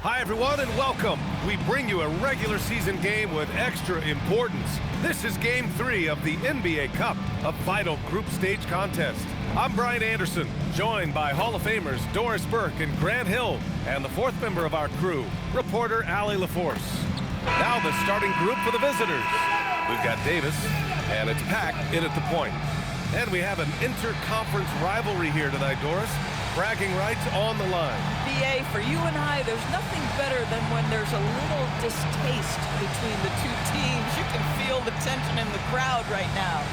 Hi, everyone, and welcome. We bring you a regular season game with extra importance. This is Game 3 of the NBA Cup, a vital group stage contest. I'm Brian Anderson, joined by Hall of Famers Doris Burke and Grant Hill, and the fourth member of our crew, reporter Allie LaForce. Now the starting group for the visitors. We've got Davis, and it's packed in at the point. And we have an interconference rivalry here tonight, Doris. Bragging rights on the line. BA, for you and I, there's nothing better than when there's a little distaste between the two teams. You can feel the tension in the crowd right now.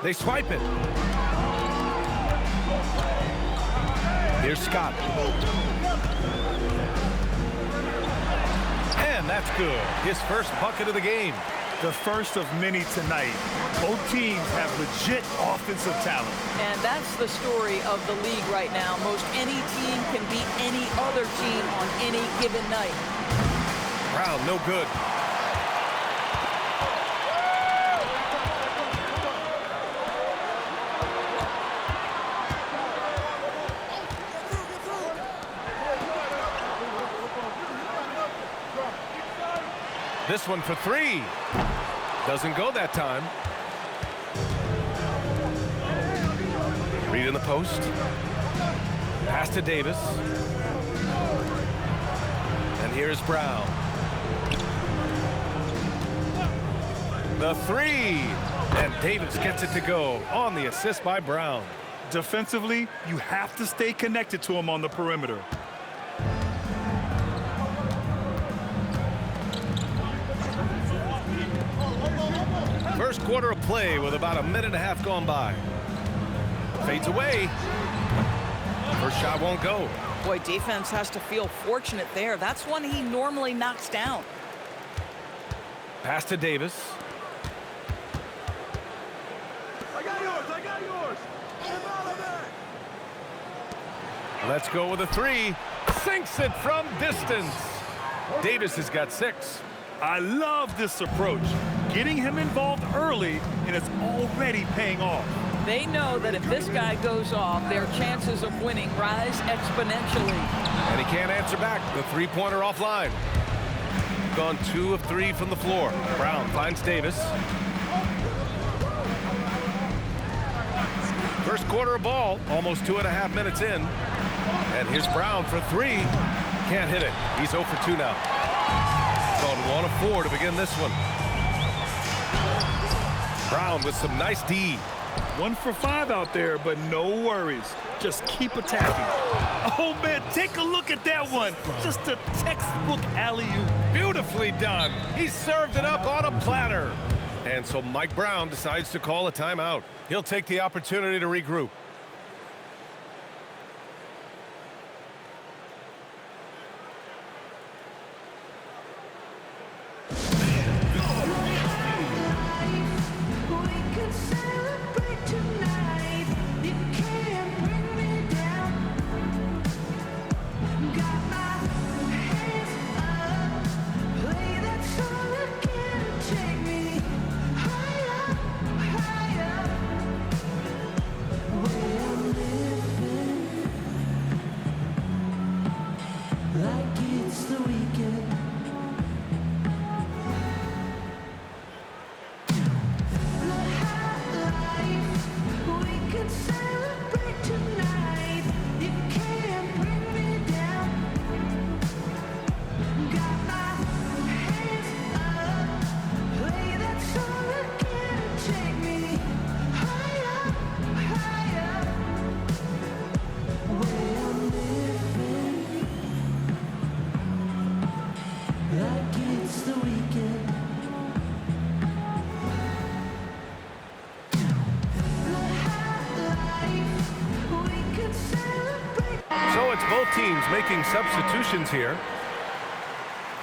They swipe it. Here's Scott. And that's good. His first bucket of the game. The first of many tonight. Both teams have legit offensive talent. And that's the story of the league right now. Most any team can beat any other team on any given night. Brown, no good. This one for three. Doesn't go that time. Reed in the post. Pass to Davis. And here's Brown. The three. And Davis gets it to go on the assist by Brown. Defensively, you have to stay connected to him on the perimeter. First quarter of play with about a minute and a half gone by. Fades away. First shot won't go. Boy, defense has to feel fortunate there. That's one he normally knocks down. Pass to Davis. I got yours. Let's go with a three. Sinks it from distance. Davis has got 6. I love this approach. Getting him involved early, and it's already paying off. They know that if this guy goes off, their chances of winning rise exponentially. And he can't answer back. The three-pointer offline. Gone 2 of 3 from the floor. Brown finds Davis. First quarter of ball, almost 2.5 minutes in. And here's Brown for 3. Can't hit it. He's 0 for 2 now. Gone 1 of 4 to begin this one. Brown with some nice D. 1 for 5 out there, but no worries. Just keep attacking. Oh, man, take a look at that one. Just a textbook alley-oop. Beautifully done. He served it up on a platter. And so Mike Brown decides to call a timeout. He'll take the opportunity to regroup. So it's both teams making substitutions here.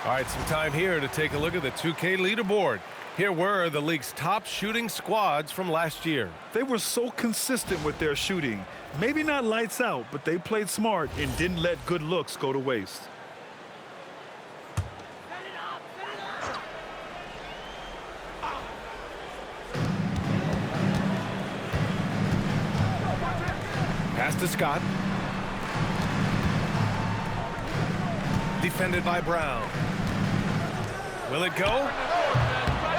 All right, some time here to take a look at the 2K leaderboard. Here were the league's top shooting squads from last year. They were so consistent with their shooting. Maybe not lights out, but they played smart and didn't let good looks go to waste. to Scott. Defended by Brown. Will it go?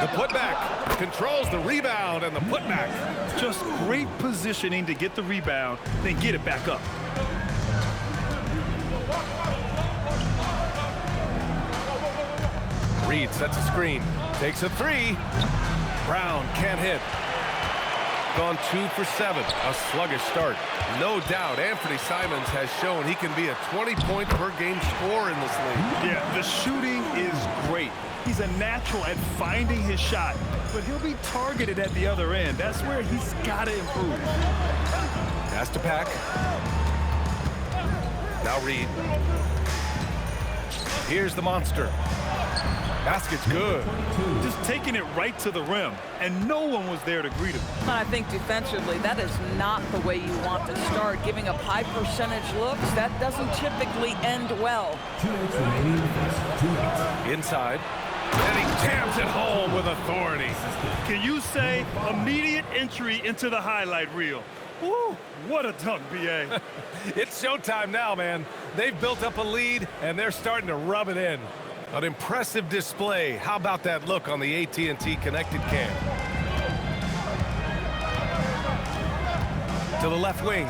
The putback. Controls the rebound and the putback. Just great positioning to get the rebound, then get it back up. Reed sets a screen. Takes a three. Brown can't hit. Gone 2 for 7. A sluggish start. No doubt Anthony Simons has shown he can be a 20-point per game scorer in this league. Yeah, the shooting is great. He's a natural at finding his shot, but he'll be targeted at the other end. That's where he's got to improve. Pass to Pack. Now Reed. Here's the monster. Basket's good. Just taking it right to the rim, and no one was there to greet him. I think defensively, that is not the way you want to start. Giving up high percentage looks, that doesn't typically end well. Inside. And he jams it home with authority. Can you say immediate entry into the highlight reel? Woo, what a dunk, B.A. It's showtime now, man. They've built up a lead, and they're starting to rub it in. An impressive display. How about that look on the AT&T connected cam? To the left wing.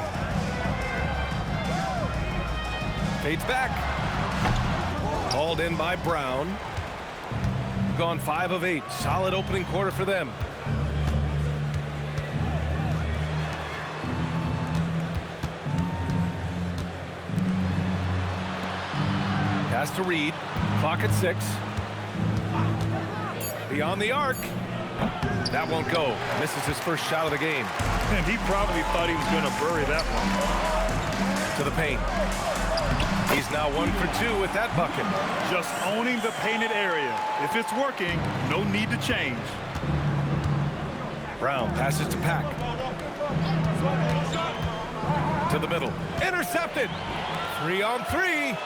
Fades back. Hauled in by Brown. Gone 5 of 8. Solid opening quarter for them. Pass to Reed. Clock at 6. Beyond the arc. That won't go. Misses his first shot of the game. And he probably thought he was going to bury that one. To the paint. He's now 1 for 2 with that bucket. Just owning the painted area. If it's working, no need to change. Brown passes to Pack. To the middle. Intercepted. 3 on 3.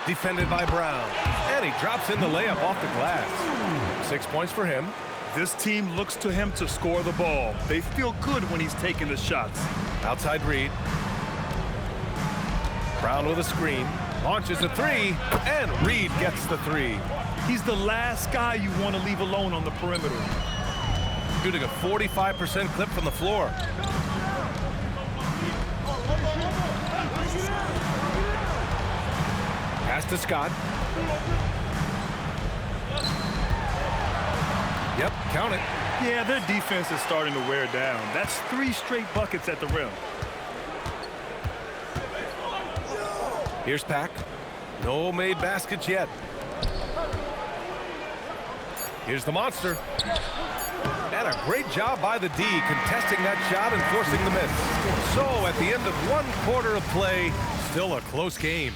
Defended by Brown. And he drops in the layup off the glass. 6 points for him. This team looks to him to score the ball. They feel good when he's taking the shots. Outside Reed. Brown with a screen. Launches a 3. And Reed gets the 3. He's the last guy you want to leave alone on the perimeter. Shooting a 45% clip from the floor. Pass to Scott. Yep, count it. Yeah, their defense is starting to wear down. That's 3 straight buckets at the rim. Here's Pack. No made baskets yet. Here's the monster. And a great job by the D contesting that shot and forcing the miss. So at the end of 1 quarter of play, still a close game.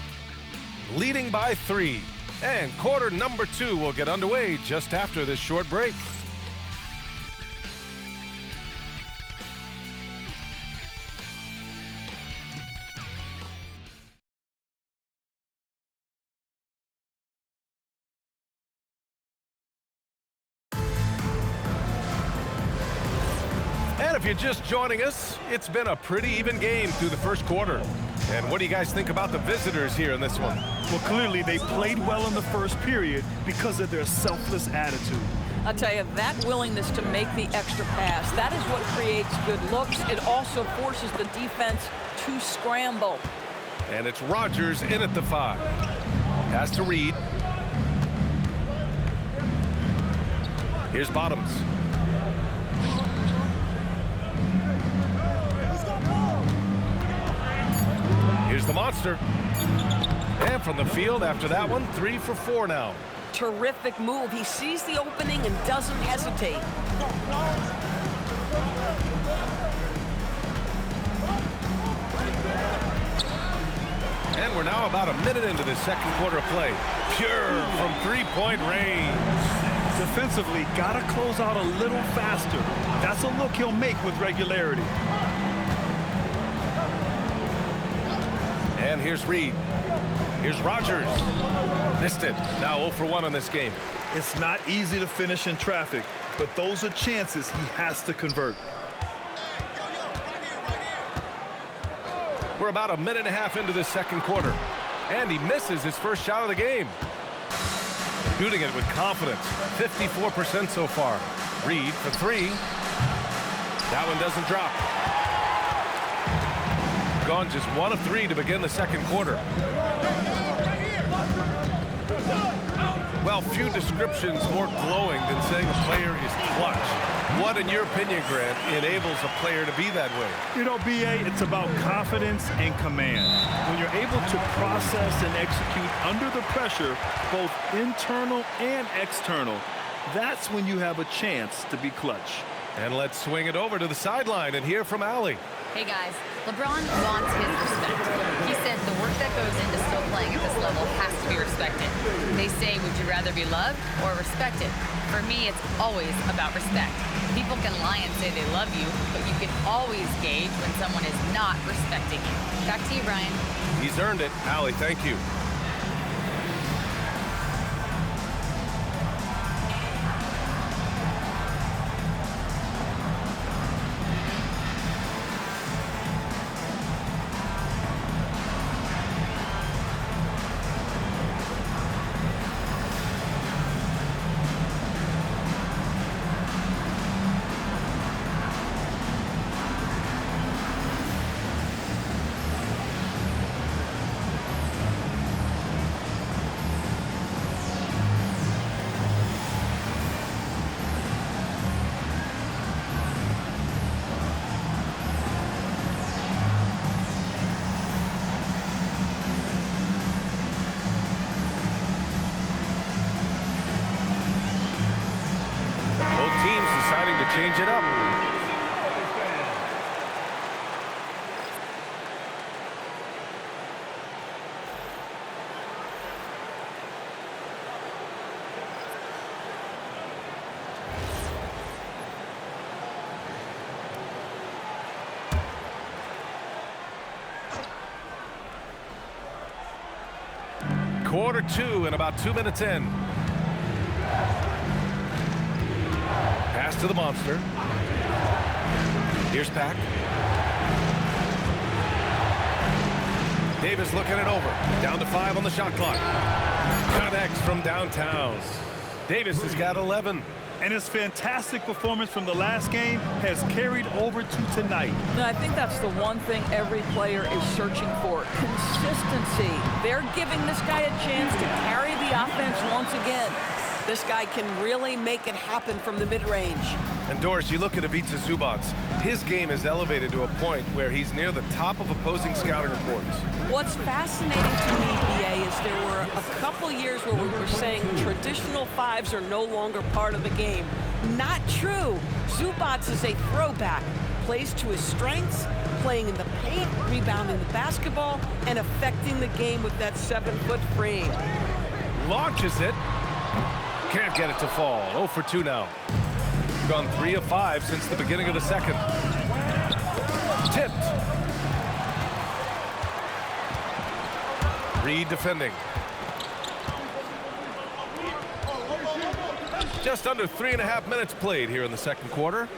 Leading by 3. And quarter number 2 will get underway just after this short break. And if you're just joining us, it's been a pretty even game through the first quarter. And what do you guys think about the visitors here in this one? Well, clearly they played well in the first period because of their selfless attitude. I'll tell you, that willingness to make the extra pass, that is what creates good looks. It also forces the defense to scramble. And it's Rogers in at the 5. Pass to Reed. Here's Bottoms. Here's the monster. And from the field after that one, 3 for 4 now. Terrific move. He sees the opening and doesn't hesitate. And we're now about a minute into the second quarter of play. Pure from 3-point range. Defensively, got to close out a little faster. That's a look he'll make with regularity. And here's Reed. Here's Rogers. Missed it. Now 0 for 1 on this game. It's not easy to finish in traffic, but those are chances he has to convert. We're about a minute and a half into this second quarter. And he misses his first shot of the game. Shooting it with confidence. 54% so far. Reed for three. That one doesn't drop. Gone just 1 of 3 to begin the second quarter. Well, few descriptions more glowing than saying a player is clutch. What, in your opinion, Grant, enables a player to be that way? You know, B.A., it's about confidence and command. When you're able to process and execute under the pressure, both internal and external, that's when you have a chance to be clutch. And let's swing it over to the sideline and hear from Allie. Hey guys, LeBron wants his respect. He said the work that goes into still playing at this level has to be respected. They say, would you rather be loved or respected? For me, it's always about respect. People can lie and say they love you, but you can always gauge when someone is not respecting you. Back to you, Brian. He's earned it. Allie, thank you. Change it up. Quarter 2 and about 2 minutes in. Pass to the monster. Here's Pack. Davis looking it over. Down to 5 on the shot clock. Connects from downtown. Davis has got 11. And his fantastic performance from the last game has carried over to tonight. No, I think that's the one thing every player is searching for. Consistency. They're giving this guy a chance to carry the offense once again. This guy can really make it happen from the mid-range. And Doris, you look at Ivica Zubac. His game is elevated to a point where he's near the top of opposing scouting reports. What's fascinating to me, BA, is there were a couple years where we were saying traditional fives are no longer part of the game. Not true. Zubac is a throwback. Plays to his strengths, playing in the paint, rebounding the basketball, and affecting the game with that 7-foot frame. Launches it. Can't get it to fall. 0 for 2 now. Gone 3 of 5 since the beginning of the second. Tipped. Reed defending. Just under 3.5 minutes played here in the second quarter.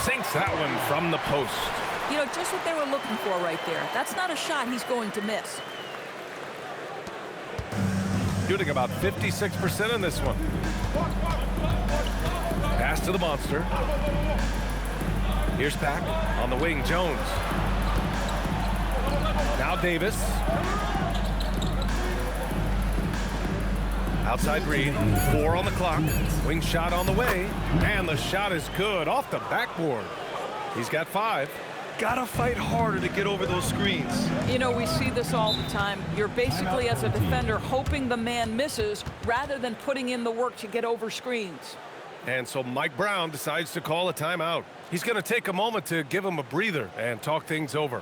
Sinks that one from the post. You know, just what they were looking for right there. That's not a shot he's going to miss. Shooting about 56% in this one. Pass to the monster. Here's Pack on the wing, Jones. Now Davis. Outside Reed, 4 on the clock. Wing shot on the way, and the shot is good off the backboard. He's got 5. Gotta fight harder to get over those screens. You know, we see this all the time. You're basically, as a defender, hoping the man misses rather than putting in the work to get over screens. And so Mike Brown decides to call a timeout. He's going to take a moment to give him a breather and talk things over.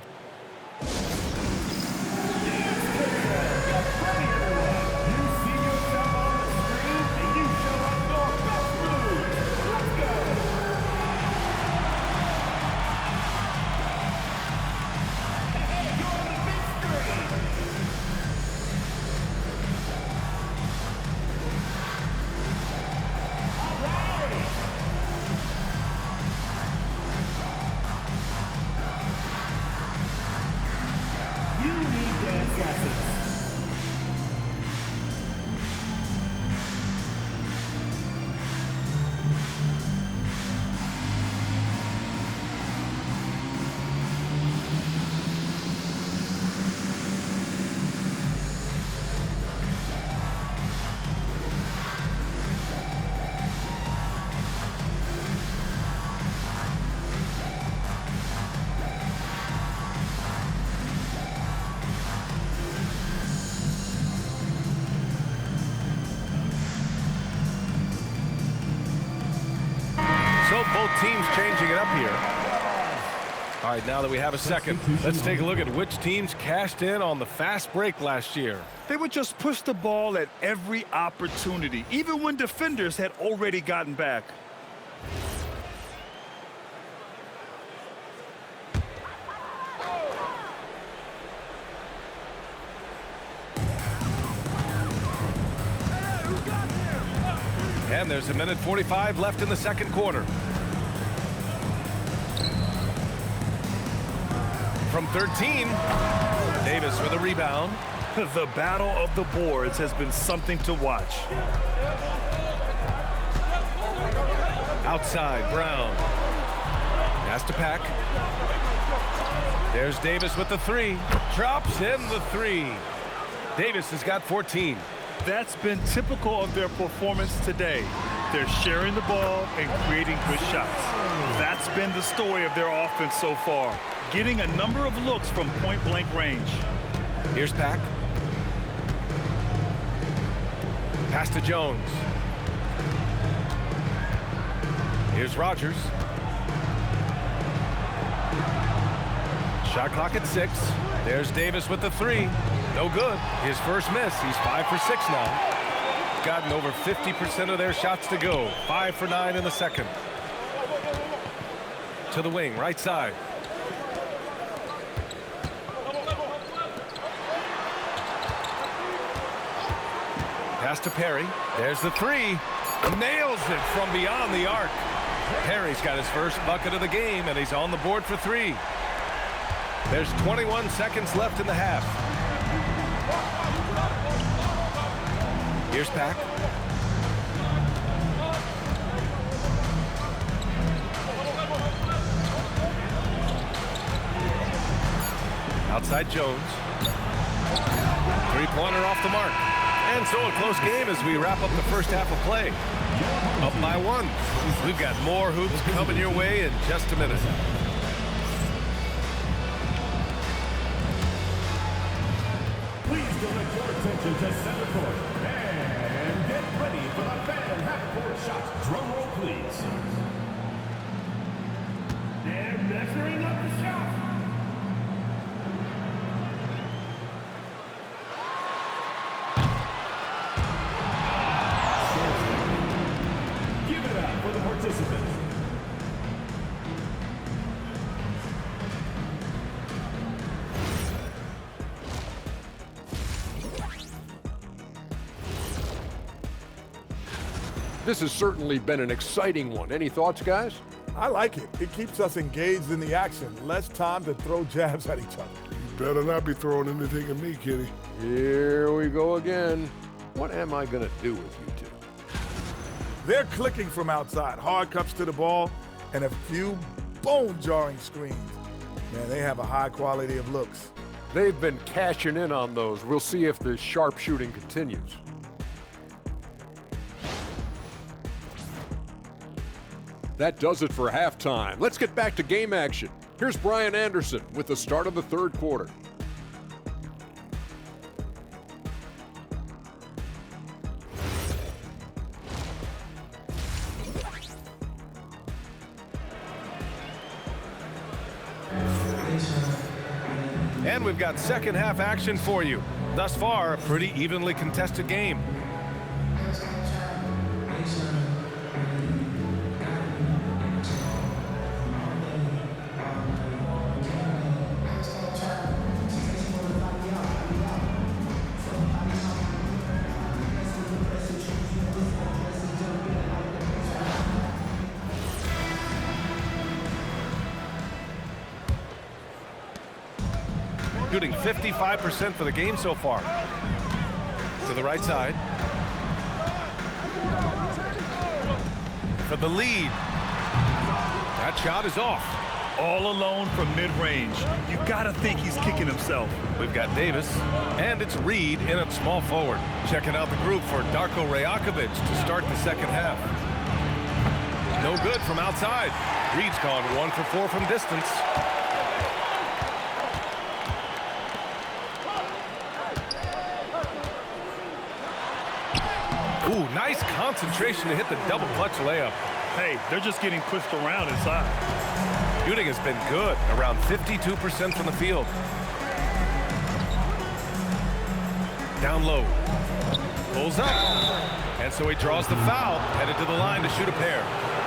teams changing it up here. All right, now that we have a second, let's take a look at which teams cashed in on the fast break last year. They would just push the ball at every opportunity, even when defenders had already gotten back. And there's 1:45 left in the second quarter. From 13, Davis with a rebound. The battle of the boards has been something to watch. Outside, Brown. Pass to Pack. There's Davis with the three. Drops in the three. Davis has got 14. That's been typical of their performance today. They're sharing the ball and creating good shots. That's been the story of their offense so far, getting a number of looks from point-blank range. Here's Pack. Pass to Jones. Here's Rogers. Shot clock at 6. There's Davis with the three. No good. His first miss. He's 5 for 6 now. Gotten over 50% of their shots to go. 5 for 9 in the second. To the wing, right side. Pass to Perry. There's the three. Nails it from beyond the arc. Perry's got his first bucket of the game, and he's on the board for 3. There's 21 seconds left in the half. Here's Pack. Outside Jones. Three-pointer off the mark. And so a close game as we wrap up the first half of play. Up by 1. We've got more hoops coming your way in just a minute. Please direct your attention to center court and get ready for the fan half-court shot. Drum roll, please. They're measuring up the shot. Give it up for the participants. This has certainly been an exciting one. Any thoughts, guys? I like it. It keeps us engaged in the action. Less time to throw jabs at each other. You better not be throwing anything at me, Kitty. Here we go again. What am I going to do with you two? They're clicking from outside. Hard cups to the ball and a few bone-jarring screens. Man, they have a high quality of looks. They've been cashing in on those. We'll see if the sharp shooting continues. That does it for halftime. Let's get back to game action. Here's Brian Anderson with the start of the third quarter. And we've got second half action for you. Thus far, a pretty evenly contested game. Shooting 55% for the game so far. To the right side. For the lead. That shot is off. All alone from mid-range. You gotta think he's kicking himself. We've got Davis, and it's Reed in at small forward. Checking out the group for Darko Rajakovic to start the second half. No good from outside. Reed's gone 1 for 4 from distance. Ooh, nice concentration to hit the double clutch layup. Hey, they're just getting pushed around inside. Shooting has been good, around 52% from the field. Down low. Pulls up. And so he draws the foul, headed to the line to shoot a pair.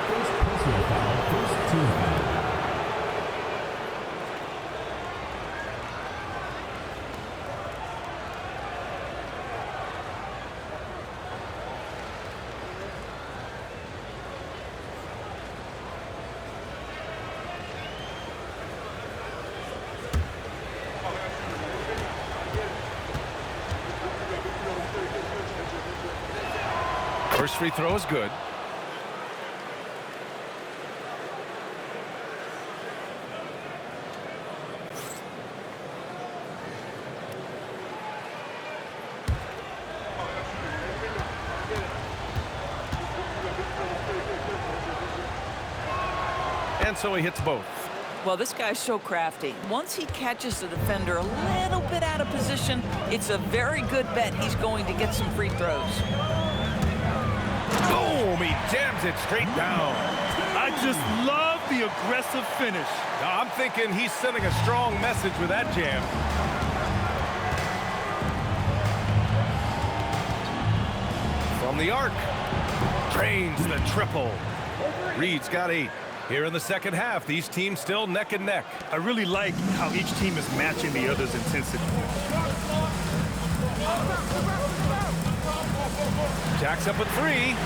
First personal foul, first team foul. First free throw is good. And so he hits both. Well, this guy's so crafty. Once he catches the defender a little bit out of position, it's a very good bet he's going to get some free throws. Boom! He jams it straight down. I just love the aggressive finish. Now, I'm thinking he's sending a strong message with that jam. From the arc. Drains the triple. Reed's got 8. Here in the second half, these teams still neck and neck. I really like how each team is matching the other's intensity. Jacks up a 3.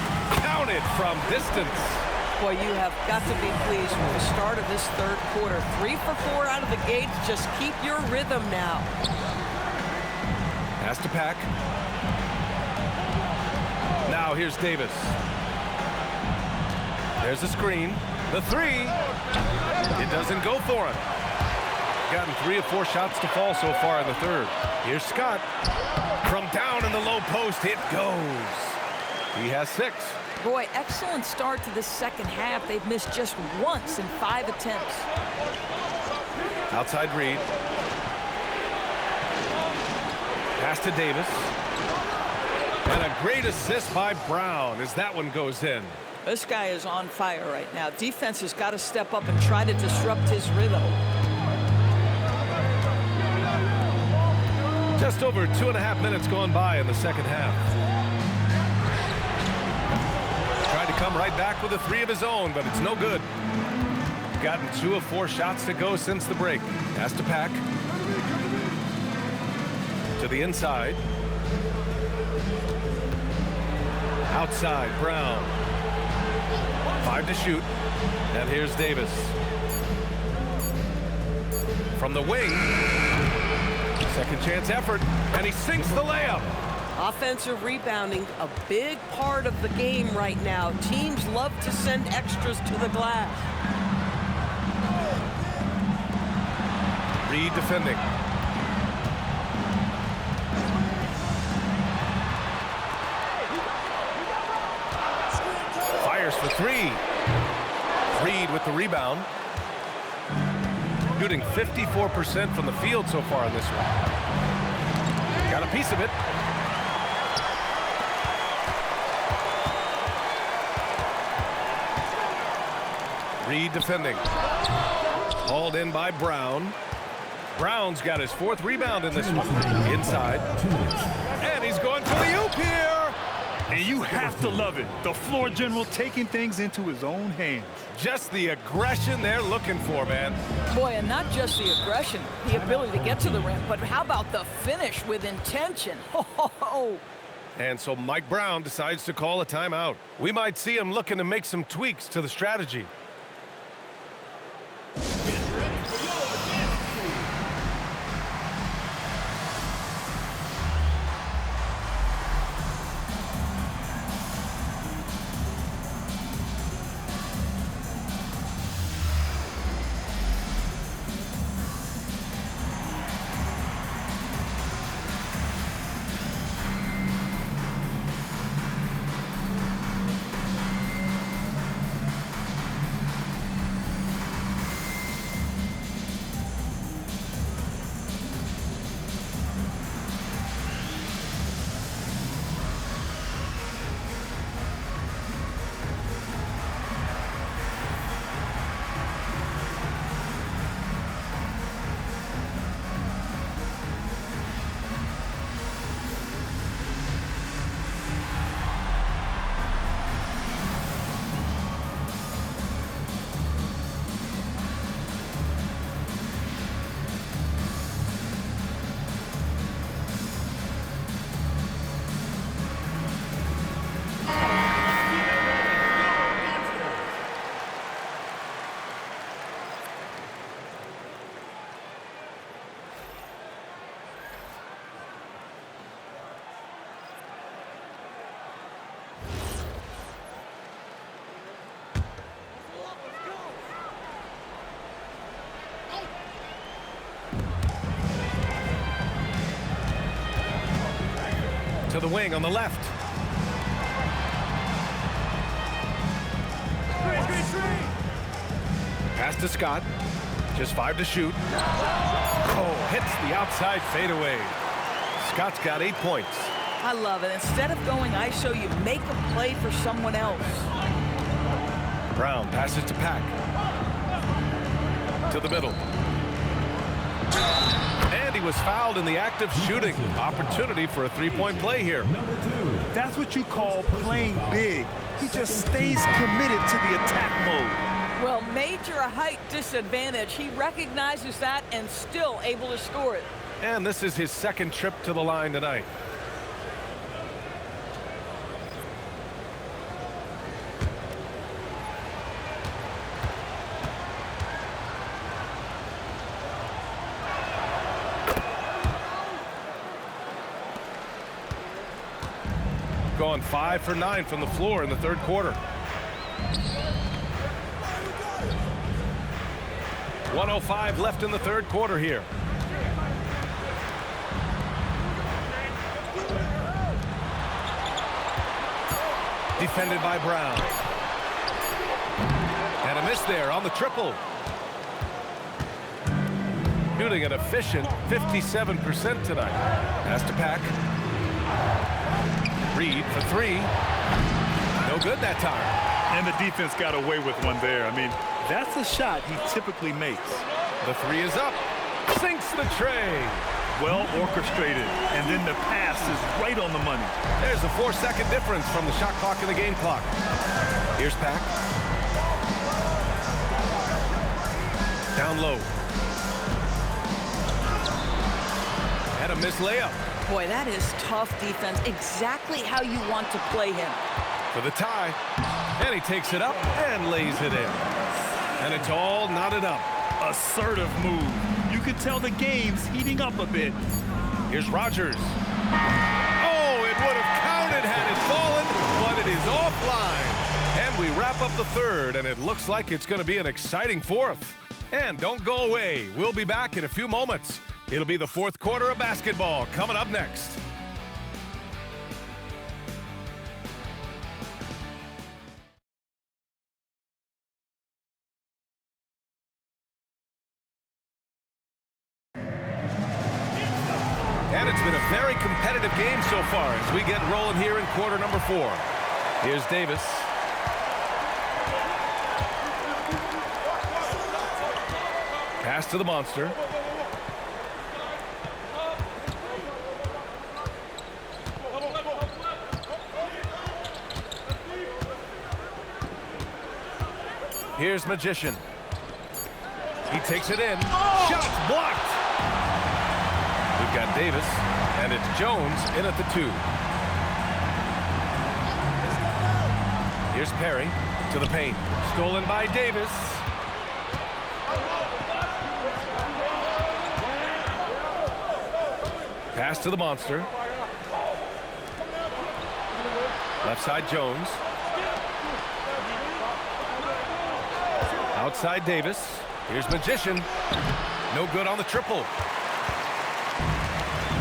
Counted from distance. Boy, you have got to be pleased with the start of this third quarter. 3 for 4 out of the gate. Just keep your rhythm now. Has to pack. Now here's Davis. There's a screen. The 3. It doesn't go for him. Gotten 3 of 4 shots to fall so far in the third. Here's Scott. From down in the low post, it goes. He has 6. Boy, excellent start to this second half. They've missed just once in 5 attempts. Outside Reed. Pass to Davis. And a great assist by Brown as that one goes in. This guy is on fire right now. Defense has got to step up and try to disrupt his rhythm. Just over 2.5 minutes gone by in the second half. Tried to come right back with a 3 of his own, but it's no good. Gotten 2 of 4 shots to go since the break. Has to pack. To the inside. Outside, Brown. 5 to shoot. And here's Davis. From the wing. Second chance effort. And he sinks the layup. Offensive rebounding, a big part of the game right now. Teams love to send extras to the glass. Reed defending. Fires for 3. Reed with the rebound. Shooting 54% from the field so far in this one. Got a piece of it. Reed defending. Hauled in by Brown. Brown's got his 4th rebound in this one. Inside. And he's going for the oop here. And you have to love it. The floor general taking things into his own hands. Just the aggression they're looking for, man. Boy, and not just the aggression, the ability to get to the rim, but how about the finish with intention? Oh. And so Mike Brown decides to call a timeout. We might see him looking to make some tweaks to the strategy. To the wing on the left. Pass to Scott. Just 5 to shoot. Oh, hits the outside fadeaway. Scott's got 8 points. I love it. Instead of going ISO, you make a play for someone else. Brown passes to Pack. To the middle. And he was fouled in the act of shooting. Opportunity for a three-point play here. That's what you call playing big. He just stays committed to the attack mode. Well, major height disadvantage. He recognizes that and still able to score it. And this is his second trip to the line tonight. Gone 5 for 9 from the floor in the third quarter. 1:05 left in the third quarter here. Defended by Brown. And a miss there on the triple. Shooting an efficient 57% tonight. Pass to Pack. Reed for 3. No good that time. And the defense got away with one there. I mean, that's a shot he typically makes. The 3 is up. Sinks the tray. Well orchestrated. And then the pass is right on the money. There's a 4-second difference from the shot clock and the game clock. Here's Pack. Down low. And a missed layup. Boy, that is tough defense. Exactly how you want to play him. For the tie. And he takes it up and lays it in. And it's all knotted up. Assertive move. You can tell the game's heating up a bit. Here's Rogers. Oh, it would have counted had it fallen, but it is offline. And we wrap up the third, and it looks like it's going to be an exciting fourth. And don't go away. We'll be back in a few moments. It'll be the fourth quarter of basketball coming up next. And it's been a very competitive game so far as we get rolling here in quarter number 4. Here's Davis. Pass to the monster. Here's Magician. He takes it in. Shots blocked. We've got Davis, and it's Jones in at the 2. Here's Perry to the paint. Stolen by Davis. Pass to the monster. Left side Jones. Outside Davis. Here's Magician. No good on the triple.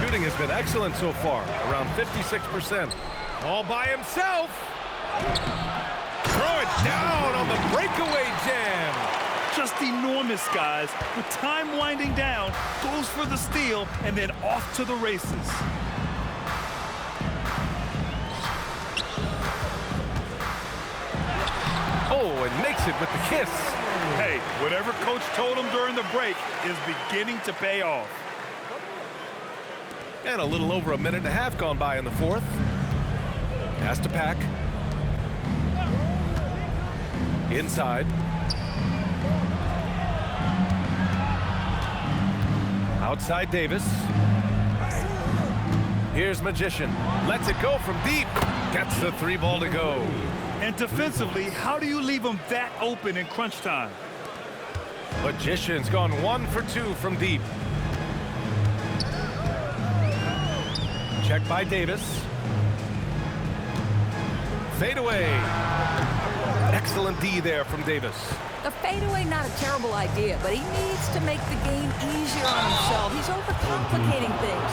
Shooting has been excellent so far, around 56%. All by himself. Throw it down on the breakaway jam. Just enormous, guys. With time winding down, goes for the steal, and then off to the races. Oh, and makes it with the kiss. Hey, whatever coach told him during the break is beginning to pay off. And a little over a minute and a half gone by in the fourth. Pass to Pack. Inside. Outside Davis. Here's Magician. Lets it go from deep. Gets the 3 ball to go. And defensively, how do you leave them that open in crunch time? Magician's gone 1 for 2 from deep. Check by Davis. Fadeaway. Excellent D there from Davis. The fadeaway, not a terrible idea, but he needs to make the game easier on himself. He's overcomplicating things.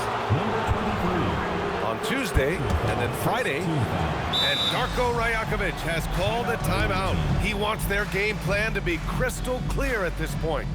On Tuesday, then Friday, and Darko Rajakovic has called a timeout. He wants their game plan to be crystal clear at this point.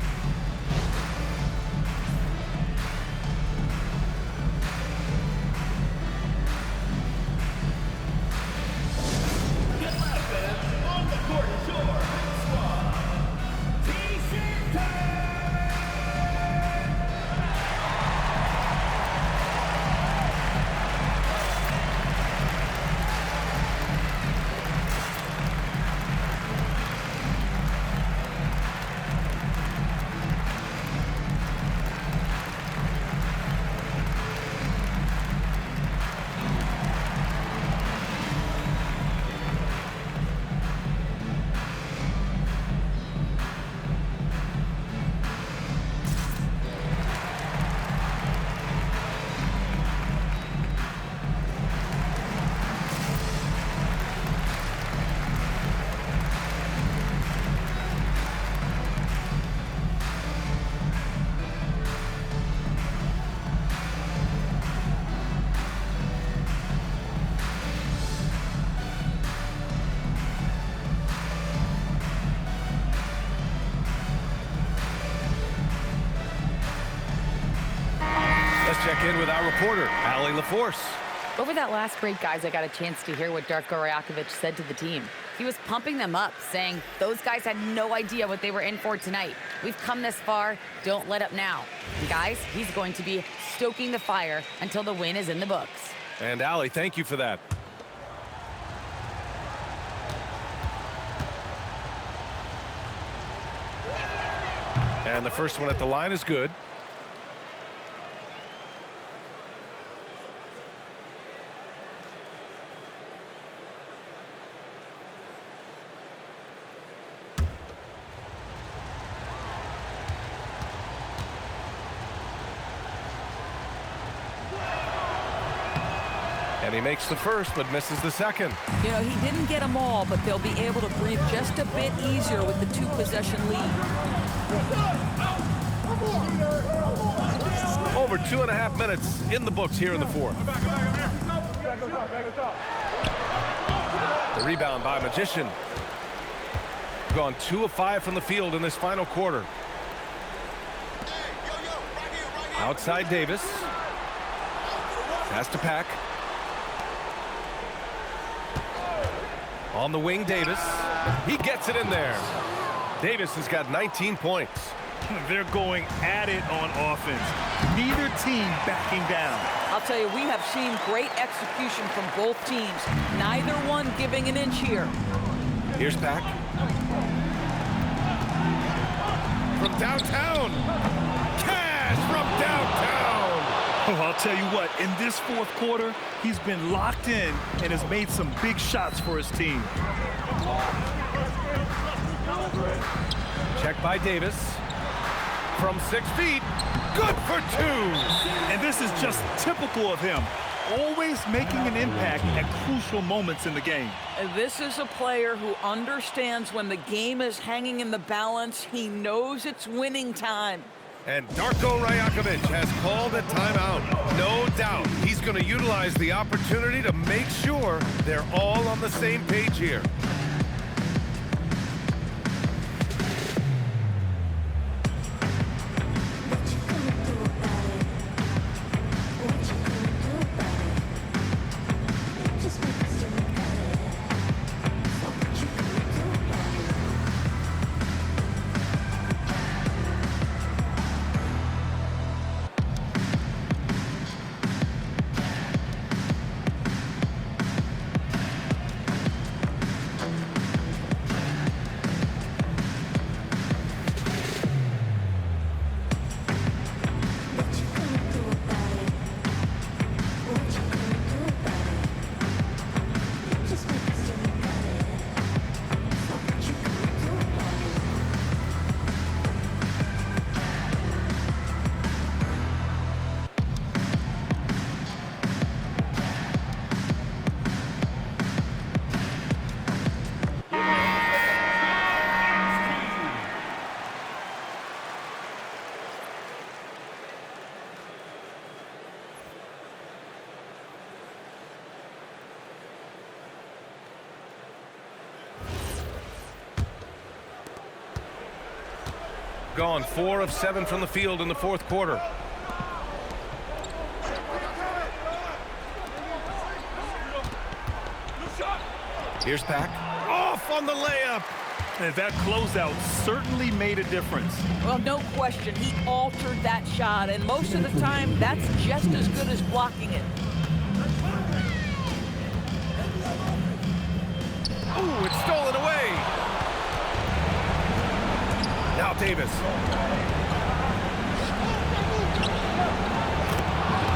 Check in with our reporter, Allie LaForce. Over that last break, guys, I got a chance to hear what Darko Rajakovic said to the team. He was pumping them up, saying those guys had no idea what they were in for tonight. We've come this far, don't let up now. And guys, he's going to be stoking the fire until the win is in the books. And Allie, thank you for that. And the first one at the line is good. And he makes the first, but misses the second. You know, he didn't get them all, but they'll be able to breathe just a bit easier with the 2-possession lead. Over 2.5 minutes in the books here in the fourth. The rebound by Magician. Gone 2 of 5 from the field in this final quarter. Outside Davis. Pass to Pack. On the wing, Davis. He gets it in there. Davis has got 19 points. They're going at it on offense. Neither team backing down. I'll tell you, we have seen great execution from both teams. Neither one giving an inch here. Here's Pack. From downtown. Cash from downtown. Oh, I'll tell you what, in this fourth quarter, he's been locked in and has made some big shots for his team. Check by Davis. From 6 feet. Good for 2. And this is just typical of him. Always making an impact at crucial moments in the game. This is a player who understands when the game is hanging in the balance. He knows it's winning time. And Darko Rajakovic has called a timeout. No doubt he's going to utilize the opportunity to make sure they're all on the same page here. gone 4 of 7 from the field in the fourth quarter. Here's Pack. Off on the layup. And that closeout certainly made a difference. Well, no question. He altered that shot, and most of the time, that's just as good as blocking it. Ooh, it's stolen away. Now Davis.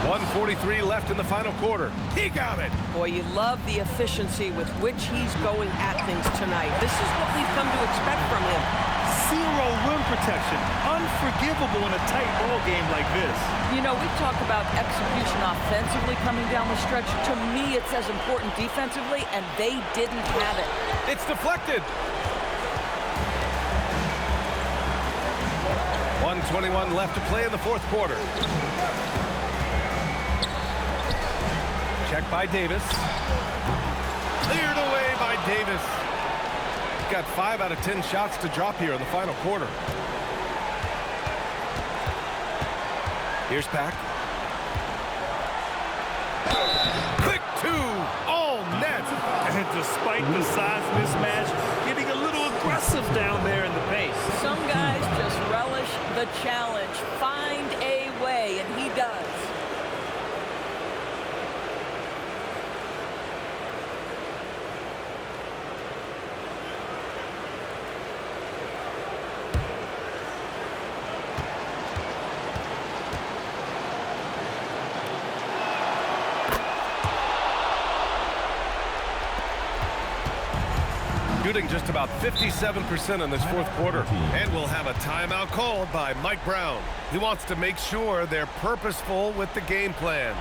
1:43 left in the final quarter. He got it. Boy, you love the efficiency with which he's going at things tonight. This is what we've come to expect from him. Zero rim protection. Unforgivable in a tight ball game like this. You know, we talk about execution offensively coming down the stretch. To me, it's as important defensively, and they didn't have it. It's deflected. 1:21 left to play in the fourth quarter. Check by Davis. Cleared away by Davis. He's got 5 out of 10 shots to drop here in the final quarter. Here's Pack. Quick 2. All net. And despite the size mismatch, getting a little aggressive down there in the paint. Some guys just relish the challenge. Find a way, and he does. Shooting just about 57% in this fourth quarter. And we'll have a timeout called by Mike Brown. He wants to make sure they're purposeful with the game plan.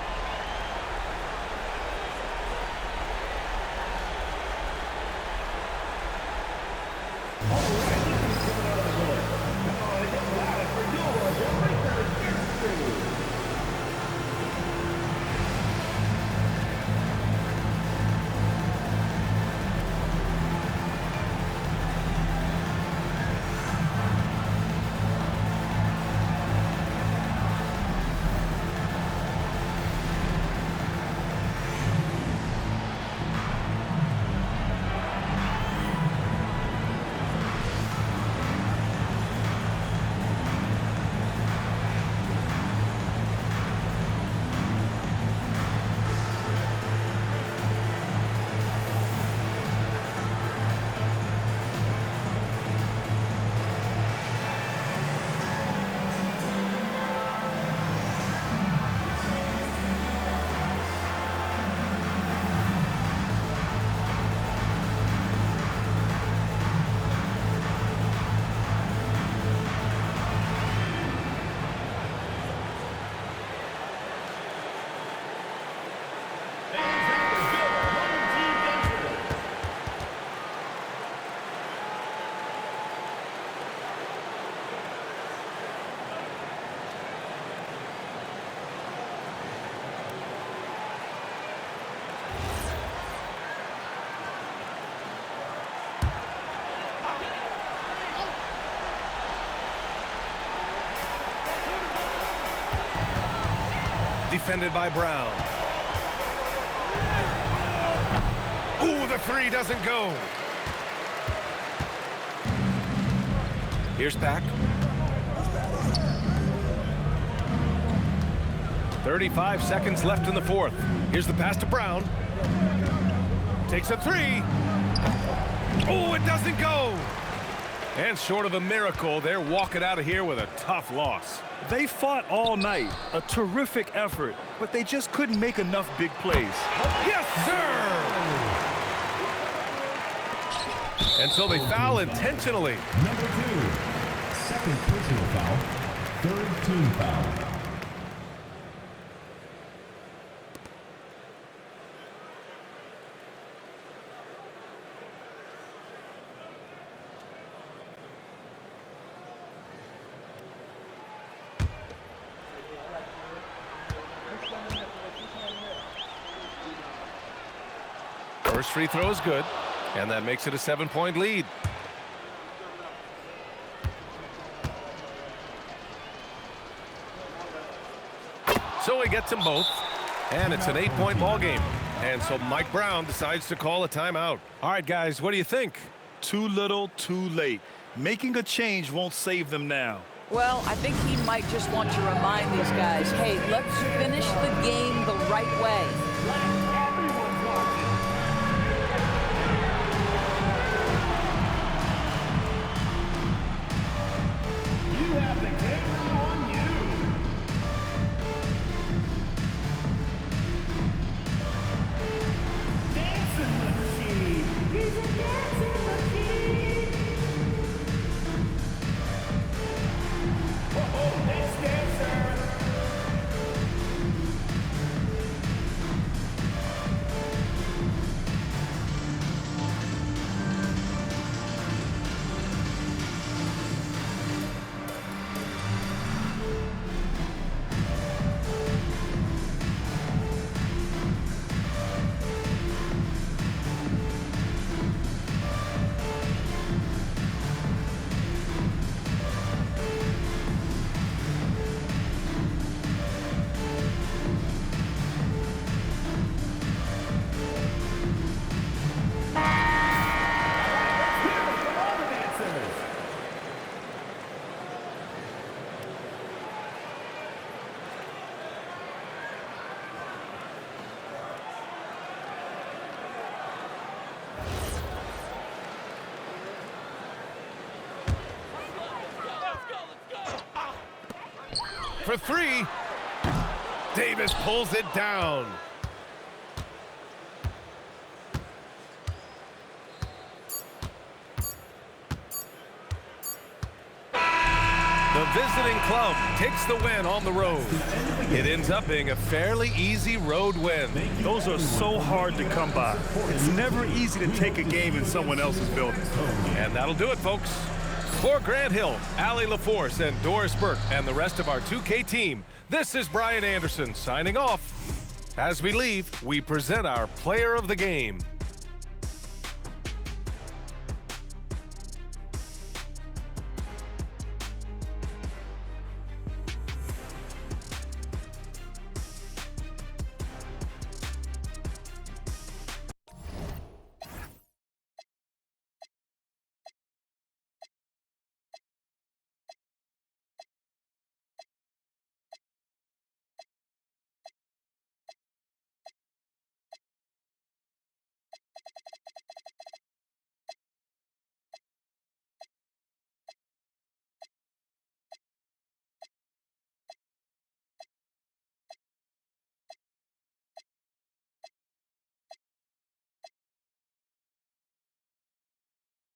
Defended by Brown. Ooh, the 3 doesn't go. Here's Pack. 35 seconds left in the fourth. Here's the pass to Brown. Takes a 3. Oh, it doesn't go. And short of a miracle, they're walking out of here with a tough loss. They fought all night, a terrific effort, but they just couldn't make enough big plays. Yes, sir! And so they foul intentionally. Number 2, second personal foul, third team foul. First free throw is good, and that makes it a 7-point lead. So he gets them both, and it's an 8-point ball game. And so Mike Brown decides to call a timeout. All right, guys, what do you think? Too little, too late. Making a change won't save them now. Well, I think he might just want to remind these guys, hey, let's finish the game the right way. For three, Davis pulls it down. The visiting club takes the win on the road. It ends up being a fairly easy road win. Those are so hard to come by. It's never easy to take a game in someone else's building. And that'll do it, folks. For Grant Hill, Allie LaForce, and Doris Burke, and the rest of our 2K team, this is Brian Anderson signing off. As we leave, we present our player of the game.